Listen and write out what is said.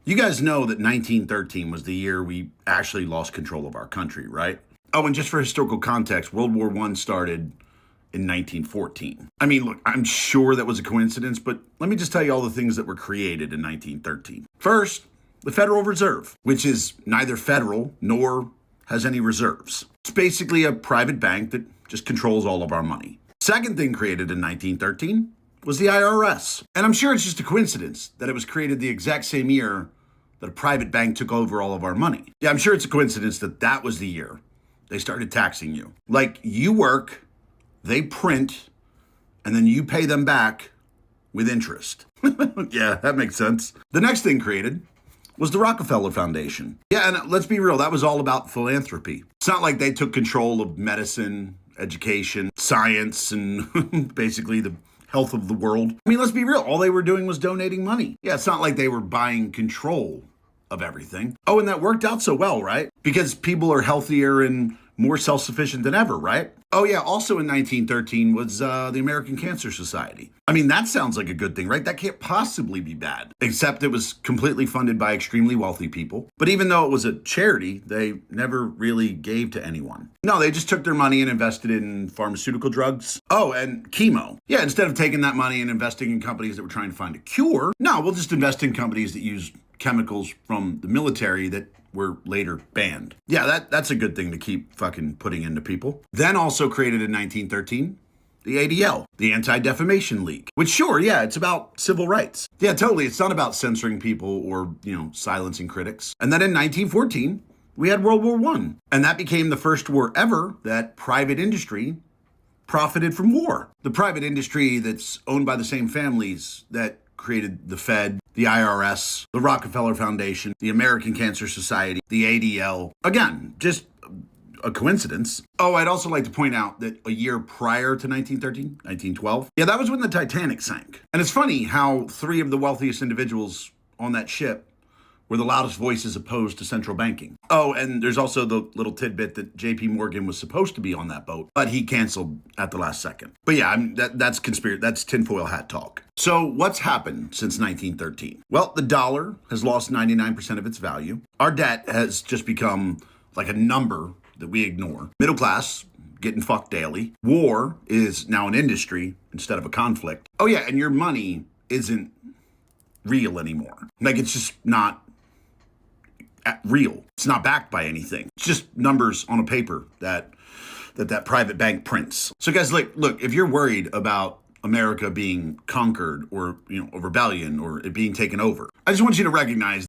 You guys know that 1913 was the year we actually lost control of our country, right? Oh, and just for historical context, World War I started in 1914. I mean, look, I'm sure that was a coincidence, but let me just tell you all the things that were created in 1913. First, the Federal Reserve, which is neither federal nor has any reserves. It's basically a private bank that just controls all of our money. Second thing created in 1913 was the IRS. And I'm sure it's just a coincidence that it was created the exact same year that a private bank took over all of our money. Yeah, I'm sure it's a coincidence that that was the year they started taxing you. Like, you work, they print, and then you pay them back with interest. Yeah, that makes sense. The next thing created was the Rockefeller Foundation. Yeah, and let's be real, that was all about philanthropy. It's not like they took control of medicine, education, science, and basically the health of the world. I mean, let's be real, all they were doing was donating money. Yeah, it's not like they were buying control of everything. Oh, and that worked out so well, right? Because people are healthier and more self-sufficient than ever, right? Oh yeah, also in 1913 was the American Cancer Society. I mean, that sounds like a good thing, right? That can't possibly be bad, except it was completely funded by extremely wealthy people. But even though it was a charity, they never really gave to anyone. No, they just took their money and invested in pharmaceutical drugs. Oh, and chemo. Yeah, instead of taking that money and investing in companies that were trying to find a cure, no, we'll just invest in companies that use chemicals from the military that were later banned. Yeah, that's a good thing to keep fucking putting into people. Then also created in 1913, the ADL, the Anti-Defamation League, which sure, yeah, it's about civil rights. Yeah, totally. It's not about censoring people or, silencing critics. And then in 1914, we had World War I. And that became the first war ever that private industry profited from war. The private industry that's owned by the same families that created the Fed, the IRS, the Rockefeller Foundation, the American Cancer Society, the ADL. Again, just a coincidence. Oh, I'd also like to point out that a year prior to 1913, 1912, yeah, that was when the Titanic sank. And it's funny how three of the wealthiest individuals on that ship were the loudest voices opposed to central banking. Oh, and there's also the little tidbit that JP Morgan was supposed to be on that boat, but he canceled at the last second. But yeah, that's conspiracy. That's tinfoil hat talk. So what's happened since 1913? Well, the dollar has lost 99% of its value. Our debt has just become like a number that we ignore. Middle class getting fucked daily. War is now an industry instead of a conflict. Oh yeah, and your money isn't real anymore. Like, it's just not real. It's not backed by anything. It's just numbers on a paper that private bank prints. So guys, look, if you're worried about America being conquered or, a rebellion or it being taken over, I just want you to recognize